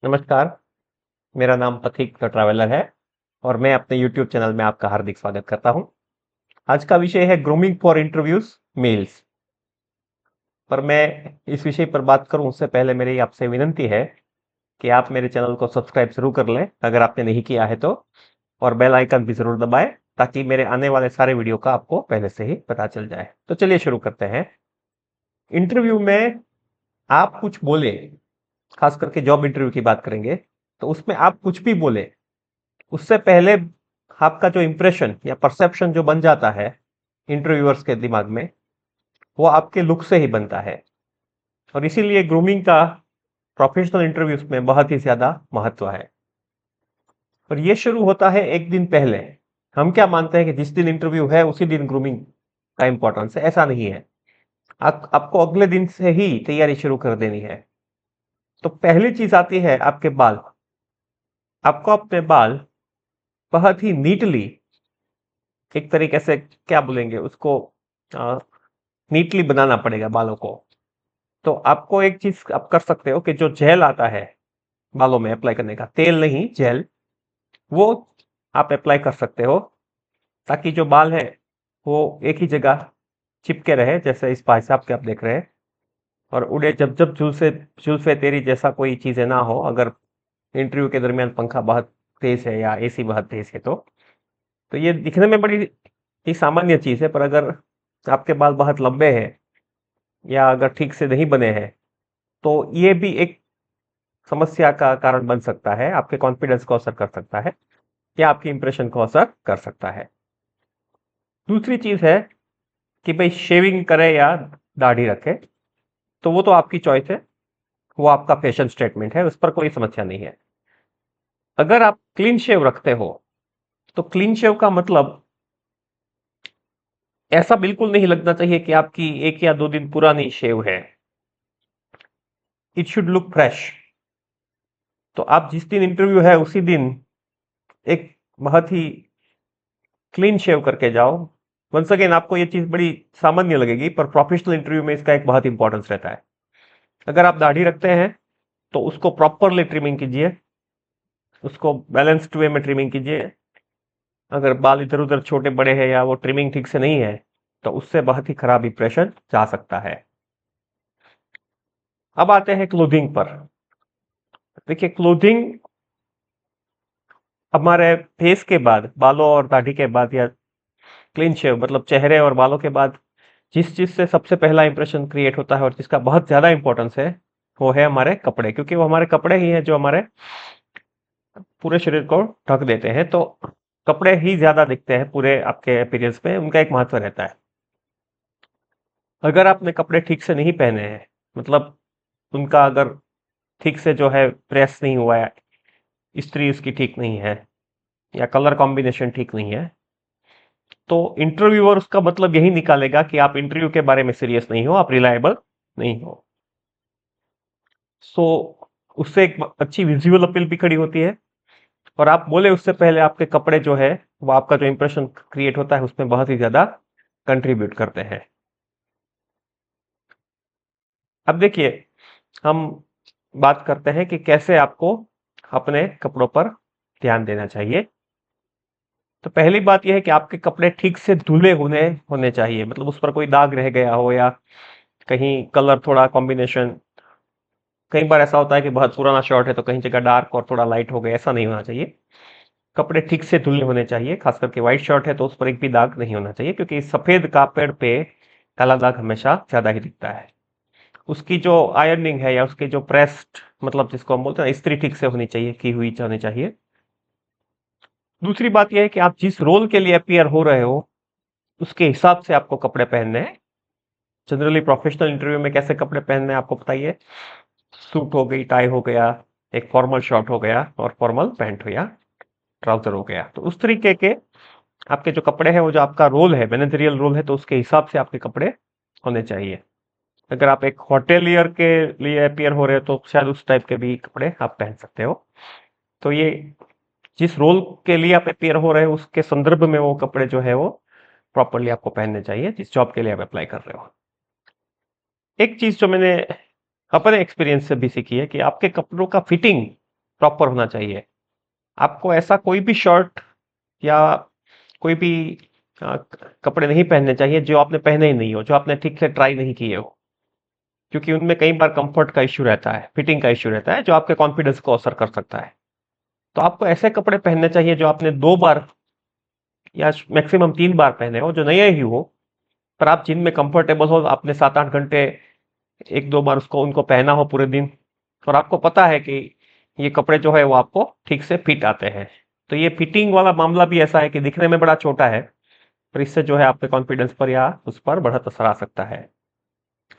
नमस्कार, मेरा नाम पथिक द ट्रैवलर है और मैं अपने यूट्यूब चैनल में आपका हार्दिक स्वागत करता हूं। आज का विषय है ग्रूमिंग फॉर इंटरव्यूज मेल्स। पर मैं इस विषय पर बात करूं उससे पहले मेरी आपसे विनंती है कि आप मेरे चैनल को सब्सक्राइब जरूर कर लें अगर आपने नहीं किया है तो, और बेल आइकन भी जरूर दबाएं ताकि मेरे आने वाले सारे वीडियो का आपको पहले से ही पता चल जाए। तो चलिए शुरू करते हैं। इंटरव्यू में आप कुछ बोले, खास करके जॉब इंटरव्यू की बात करेंगे, तो उसमें आप कुछ भी बोले उससे पहले आपका जो इंप्रेशन या परसेप्शन जो बन जाता है इंटरव्यूअर्स के दिमाग में, वो आपके लुक से ही बनता है। और इसीलिए ग्रूमिंग का प्रोफेशनल इंटरव्यूज में बहुत ही ज्यादा महत्व है। और ये शुरू होता है एक दिन पहले। हम क्या मानते हैं कि जिस दिन इंटरव्यू है उसी दिन ग्रूमिंग का इंपॉर्टेंस है, ऐसा नहीं है। आपको अगले दिन से ही तैयारी शुरू कर देनी है। तो पहली चीज आती है आपके बाल। आपको अपने बाल बहुत ही नीटली, एक तरीके से क्या बोलेंगे उसको, नीटली बनाना पड़ेगा बालों को। तो आपको एक चीज आप कर सकते हो कि जो जेल आता है बालों में अप्लाई करने का, तेल नहीं जेल, वो आप अप्लाई कर सकते हो ताकि जो बाल है वो एक ही जगह चिपके रहे, जैसे इस भाई साहब के आप देख रहे हैं। और उड़े जब जब जुल्फे जुल्फे तेरी जैसा कोई चीजें ना हो, अगर इंटरव्यू के दरमियान पंखा बहुत तेज है या एसी बहुत तेज है तो ये दिखने में बड़ी ही सामान्य चीज है। पर अगर आपके बाल बहुत लंबे हैं या अगर ठीक से नहीं बने हैं तो ये भी एक समस्या का कारण बन सकता है, आपके कॉन्फिडेंस को असर कर सकता है या आपकी इंप्रेशन को असर कर सकता है। दूसरी चीज है कि भाई शेविंग करे या दाढ़ी रखे, तो वो तो आपकी चॉइस है, वो आपका फैशन स्टेटमेंट है, उस पर कोई समस्या नहीं है। अगर आप क्लीन शेव रखते हो तो क्लीन शेव का मतलब ऐसा बिल्कुल नहीं लगना चाहिए कि आपकी 1 या 2 दिन पुरानी शेव है। It should look fresh. तो आप जिस दिन इंटरव्यू है उसी दिन एक बहुत ही क्लीन शेव करके जाओ। वंस अगेन आपको ये चीज बड़ी सामान्य लगेगी पर प्रोफेशनल इंटरव्यू में इसका एक बहुत इंपॉर्टेंस रहता है। अगर आप दाढ़ी रखते हैं तो उसको प्रॉपरली ट्रिमिंग कीजिए, उसको बैलेंस्ड वे में ट्रिमिंग कीजिए। अगर बाल इधर उधर छोटे बड़े हैं या वो ट्रिमिंग ठीक से नहीं है तो उससे बहुत ही खराब इंप्रेशन जा सकता है। अब आते हैं क्लोथिंग पर। देखिए, क्लोथिंग हमारे फेस के बाद, बालों और दाढ़ी के बाद, या क्लीन शेव मतलब चेहरे और बालों के बाद जिस चीज से सबसे पहला इंप्रेशन क्रिएट होता है और जिसका बहुत ज्यादा इंपॉर्टेंस है, वो है हमारे कपड़े। क्योंकि वो हमारे कपड़े ही हैं जो हमारे पूरे शरीर को ढक देते हैं। तो कपड़े ही ज्यादा दिखते हैं पूरे आपके अपीयरेंस में, उनका एक महत्व रहता है। अगर आपने कपड़े ठीक से नहीं पहने हैं, मतलब उनका अगर ठीक से जो है प्रेस नहीं हुआ है, इस्त्री उसकी ठीक नहीं है, या कलर कॉम्बिनेशन ठीक नहीं है, तो इंटरव्यूअर उसका मतलब यही निकालेगा कि आप इंटरव्यू के बारे में सीरियस नहीं हो, आप रिलायबल नहीं हो। सो उससे एक अच्छी विजुअल अपील भी खड़ी होती है। और आप बोले उससे पहले आपके कपड़े जो है वो आपका जो इंप्रेशन क्रिएट होता है उसमें बहुत ही ज्यादा कंट्रीब्यूट करते हैं। अब देखिए, हम बात करते हैं कि कैसे आपको अपने कपड़ों पर ध्यान देना चाहिए। तो पहली बात यह है कि आपके कपड़े ठीक से धुले होने होने चाहिए, मतलब उस पर कोई दाग रह गया हो या कहीं कलर थोड़ा कॉम्बिनेशन, कई बार ऐसा होता है कि बहुत पुराना शर्ट है तो कहीं जगह डार्क और थोड़ा लाइट हो गया, ऐसा नहीं होना चाहिए। कपड़े ठीक से धुले होने चाहिए, खास करके व्हाइट शर्ट है तो उस पर एक भी दाग नहीं होना चाहिए, क्योंकि सफेद कापड़ पे काला दाग हमेशा ज्यादा ही दिखता है। उसकी जो आयरनिंग है या उसकी जो प्रेस्ड, मतलब जिसको हम बोलते हैं इस्त्री, ठीक से होनी चाहिए, की हुई होनी चाहिए। दूसरी बात यह है कि आप जिस रोल के लिए अपियर हो रहे हो उसके हिसाब से आपको कपड़े पहनने हैं। जनरली प्रोफेशनल इंटरव्यू में कैसे कपड़े पहनने हैं आपको बताइए। सूट हो गई, टाई हो गया, एक फॉर्मल शर्ट हो गया और फॉर्मल पैंट हो गया, ट्राउजर हो गया। तो उस तरीके के आपके जो कपड़े हैं, वो जो आपका रोल है, मैनेजरियल रोल है, तो उसके हिसाब से आपके कपड़े होने चाहिए। अगर आप एक होटेलियर के लिए अपियर हो रहे हो तो शायद उस टाइप के भी कपड़े आप पहन सकते हो। तो ये जिस रोल के लिए आप अपियर हो रहे हो उसके संदर्भ में वो कपड़े जो है वो प्रॉपरली आपको पहनने चाहिए जिस जॉब के लिए आप अप्लाई कर रहे हो। एक चीज जो मैंने अपने एक्सपीरियंस से भी सीखी है कि आपके कपड़ों का फिटिंग प्रॉपर होना चाहिए। आपको ऐसा कोई भी शर्ट या कोई भी कपड़े नहीं पहनने चाहिए जो आपने पहने ही नहीं हो, जो आपने ठीक से ट्राई नहीं किए हो, क्योंकि उनमें कई बार कंफर्ट का इश्यू रहता है, फिटिंग का इश्यू रहता है, जो आपके कॉन्फिडेंस को असर कर सकता है। तो आपको ऐसे कपड़े पहनने चाहिए जो आपने 2 बार या मैक्सिमम 3 बार पहने हो, जो नए ही हो, पर आप जिनमें कंफर्टेबल हो, आपने 7-8 घंटे 1-2 बार उसको उनको पहना हो पूरे दिन, और आपको पता है कि ये कपड़े जो है वो आपको ठीक से फिट आते हैं। तो ये फिटिंग वाला मामला भी ऐसा है कि दिखने में बड़ा छोटा है, पर इससे जो है आपके कॉन्फिडेंस पर या उस पर बढ़त असर आ सकता है।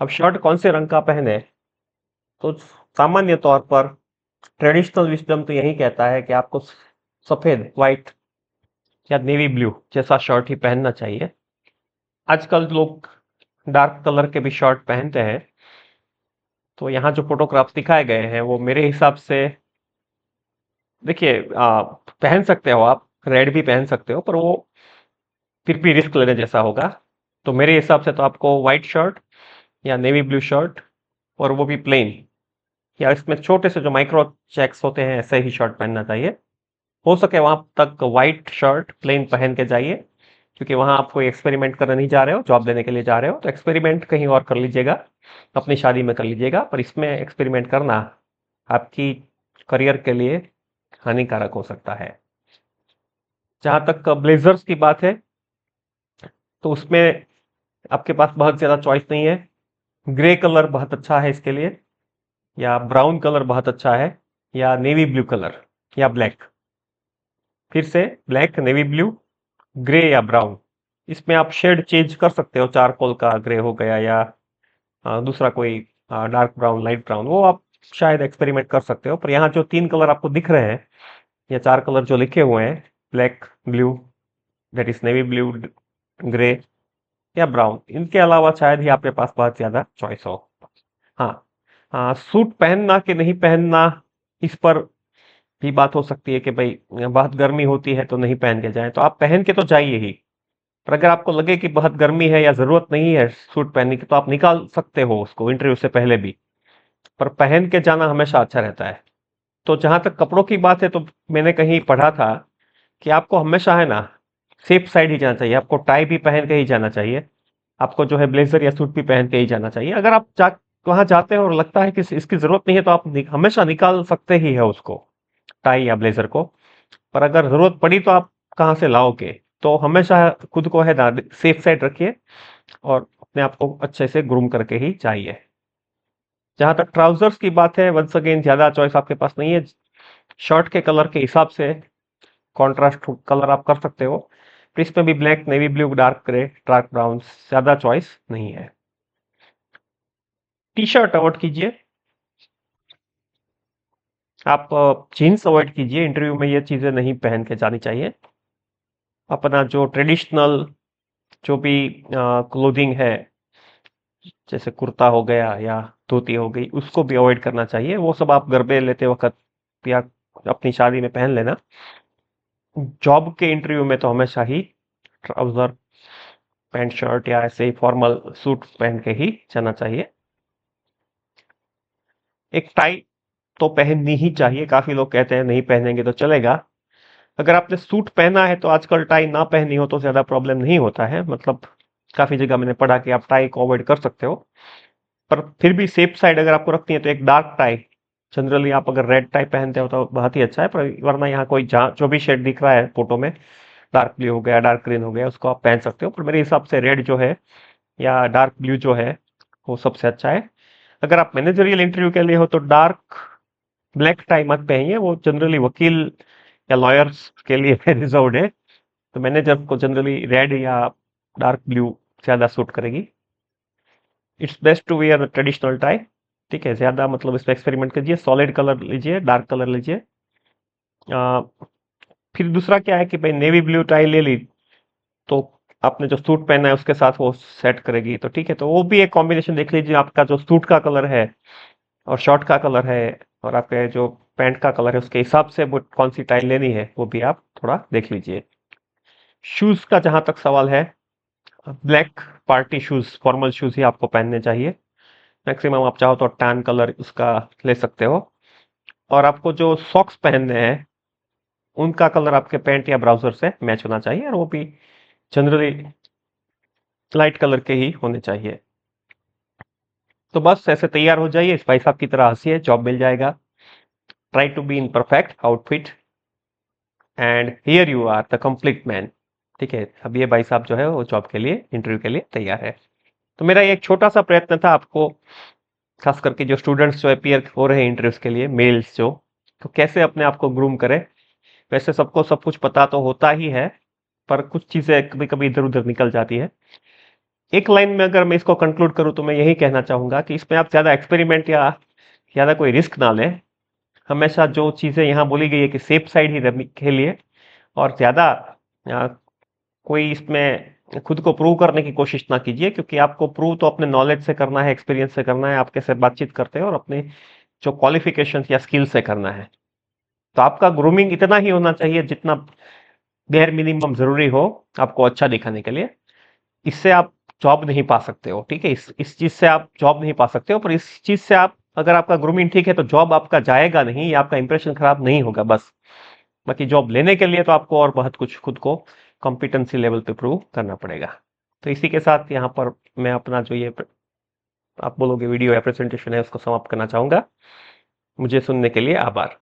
अब शर्ट कौन से रंग का पहने, तो सामान्य तौर पर ट्रेडिशनल विजडम तो यही कहता है कि आपको सफेद, व्हाइट या नेवी ब्लू जैसा शर्ट ही पहनना चाहिए। आजकल लोग डार्क कलर के भी शर्ट पहनते हैं। तो यहाँ जो फोटोग्राफ्स दिखाए गए हैं वो मेरे हिसाब से, देखिए, पहन सकते हो आप, रेड भी पहन सकते हो, पर वो फिर भी रिस्क लेने जैसा होगा। तो मेरे हिसाब से तो आपको व्हाइट शर्ट या नेवी ब्लू शर्ट, और वो भी प्लेन, या इसमें छोटे से जो माइक्रो चेक्स होते हैं ऐसे ही शर्ट पहनना चाहिए। हो सके वहां तक व्हाइट शर्ट प्लेन पहन के जाइए, क्योंकि वहां आप कोई एक्सपेरिमेंट करने नहीं जा रहे हो, जॉब देने के लिए जा रहे हो, तो एक्सपेरिमेंट कहीं और कर लीजिएगा, अपनी शादी में कर लीजिएगा, पर इसमें एक्सपेरिमेंट करना आपकी करियर के लिए हानिकारक हो सकता है। जहां तक ब्लेजर्स की बात है, तो उसमें आपके पास बहुत ज्यादा चॉइस नहीं है। ग्रे कलर बहुत अच्छा है इसके लिए, या ब्राउन कलर बहुत अच्छा है, या नेवी ब्लू कलर, या ब्लैक। फिर से ब्लैक, नेवी ब्लू, ग्रे या ब्राउन। इसमें आप शेड चेंज कर सकते हो, चारकोल का ग्रे हो गया, या दूसरा कोई डार्क ब्राउन, लाइट ब्राउन, वो आप शायद एक्सपेरिमेंट कर सकते हो। पर यहाँ जो 3 कलर आपको दिख रहे हैं, या 4 कलर जो लिखे हुए हैं, black, blue, that is navy blue, grey या ब्राउन, इनके अलावा शायद ही आपके पास बहुत ज्यादा चॉइस हो। हाँ, हाँ, सूट पहनना कि नहीं पहनना, इस पर भी बात हो सकती है कि भाई बहुत गर्मी होती है तो नहीं पहन के जाएं, तो आप पहन के तो जाइए ही। पर अगर आपको लगे कि बहुत गर्मी है या जरूरत नहीं है सूट पहनने की, तो आप निकाल सकते हो उसको इंटरव्यू से पहले भी, पर पहन के जाना हमेशा अच्छा रहता है। तो जहां तक कपड़ों की बात है, तो मैंने कहीं पढ़ा था कि आपको हमेशा है ना, सेफ साइड ही जाना चाहिए, आपको टाई भी पहन के ही जाना चाहिए, आपको जो है ब्लेजर या सूट भी पहन के ही जाना चाहिए। अगर आप वहां जाते हैं और लगता है कि इसकी जरूरत नहीं है, तो आप हमेशा निकाल सकते ही है उसको, टाई या ब्लेजर को। पर अगर जरूरत पड़ी तो आप कहाँ से लाओगे? तो हमेशा खुद को है ना सेफ साइड रखिए, और अपने आप को अच्छे से ग्रूम करके ही चाहिए। जहां तक ट्राउजर्स की बात है, वंस अगेन ज्यादा चॉइस आपके पास नहीं है। शर्ट के कलर के हिसाब से कॉन्ट्रास्ट कलर आप कर सकते हो, तो इसमें भी black, navy blue, dark grey, dark brown, ज्यादा चॉइस नहीं है। टी शर्ट अवॉइड कीजिए, आप जीन्स अवॉइड कीजिए, इंटरव्यू में ये चीजें नहीं पहन के जानी चाहिए। अपना जो ट्रेडिशनल जो भी क्लोथिंग है, जैसे कुर्ता हो गया या धोती हो गई, उसको भी अवॉइड करना चाहिए। वो सब आप घर पे लेते वक्त या अपनी शादी में पहन लेना। जॉब के इंटरव्यू में तो हमेशा ही ट्राउजर, पैंट शर्ट या ऐसे ही फॉर्मल सूट पहन के ही जाना चाहिए। एक टाई तो पहननी ही चाहिए, काफी लोग कहते हैं नहीं पहनेंगे तो चलेगा। अगर आपने सूट पहना है तो आजकल टाई ना पहनी हो तो ज्यादा प्रॉब्लम नहीं होता है, मतलब काफी जगह मैंने पढ़ा कि आप टाई को अवॉइड कर सकते हो। पर फिर भी सेफ साइड अगर आपको रखनी है तो एक डार्क टाई, जनरली आप अगर रेड टाई पहनते हो तो बहुत ही अच्छा है, पर वरना यहाँ कोई जो भी शेड दिख रहा है फोटो में, डार्क ब्लू हो गया, डार्क ग्रीन हो गया, उसको आप पहन सकते हो। पर मेरे हिसाब से रेड जो है या डार्क ब्लू जो है वो सबसे अच्छा है। अगर आप मैनेजरियल इंटरव्यू के लिए हो तो डार्क ब्लैक टाई मत पहनिए, वो जनरली वकील या लॉयर्स के लिए रिजर्व्ड है। तो मैनेजर को जनरली रेड या डार्क ब्लू ज्यादा सूट करेगी। It's best to wear traditional tie. ठीक है, ज्यादा मतलब इसमें एक्सपेरिमेंट कीजिए, सॉलिड कलर लीजिए, डार्क कलर लीजिए। आ, फिर दूसरा क्या है कि भाई नेवी ब्लू टाई ले ली, तो आपने जो सूट पहना है उसके साथ वो सेट करेगी, तो ठीक है, तो वो भी एक कॉम्बिनेशन देख लीजिए, आपका जो सूट का कलर है और शर्ट का कलर है और आपके जो पैंट का कलर है, उसके हिसाब से वो कौन सी टाई लेनी है वो भी आप थोड़ा देख लीजिए। शूज का जहां तक सवाल है, black party shoes, formal shoes ही आपको पहनने चाहिए। मैक्सिमम आप चाहो तो टैन कलर उसका ले सकते हो। और आपको जो सॉक्स पहनने हैं उनका कलर आपके पैंट या ब्राउजर से मैच होना चाहिए, और वो भी जनरली लाइट कलर के ही होने चाहिए। तो बस ऐसे तैयार हो जाइए, इस भाई साहब की तरह हंसिए, जॉब मिल जाएगा। Try to be in perfect outfit and here you are the complete man. ठीक है, अब ये भाई साहब जो है वो जॉब के लिए, इंटरव्यू के लिए तैयार है। तो मेरा ये एक छोटा सा प्रयत्न था आपको, खास करके जो स्टूडेंट्स जो अपियर हो रहे हैं इंटरव्यूज के लिए, मेल्स जो, तो कैसे अपने आप को ग्रूम करें। वैसे सबको सब कुछ पता तो होता ही है, पर कुछ चीजें कभी कभी इधर उधर निकल जाती है। एक लाइन में अगर मैं इसको कंक्लूड करूं तो मैं यही कहना चाहूंगा कि इसमें आप ज्यादा एक्सपेरिमेंट या ज्यादा कोई रिस्क ना लें। हमेशा जो चीजें यहाँ बोली गई है कि सेफ साइड ही रहने के लिए, और ज्यादा आ, कोई इसमें खुद को प्रूव करने की कोशिश ना कीजिए, क्योंकि आपको प्रूव तो अपने नॉलेज से करना है, एक्सपीरियंस से करना है, आप कैसे बातचीत करते हैं और अपने जो क्वालिफिकेशन या स्किल से करना है। तो आपका ग्रूमिंग इतना ही होना चाहिए जितना बेयर मिनिमम जरूरी हो आपको अच्छा दिखाने के लिए। इससे आप जॉब नहीं पा सकते हो, ठीक है, इस चीज से आप जॉब नहीं पा सकते हो, पर इस चीज से आप, अगर आपका ग्रूमिंग ठीक है तो जॉब आपका जाएगा नहीं या आपका इंप्रेशन खराब नहीं होगा बस। बाकी जॉब लेने के लिए तो आपको और बहुत कुछ खुद को कॉम्पिटेंसी लेवल पे प्रूव करना पड़ेगा। तो इसी के साथ यहाँ पर मैं अपना जो ये आप बोलोगे वीडियो या प्रेजेंटेशन है उसको समाप्त करना चाहूंगा। मुझे सुनने के लिए आभार।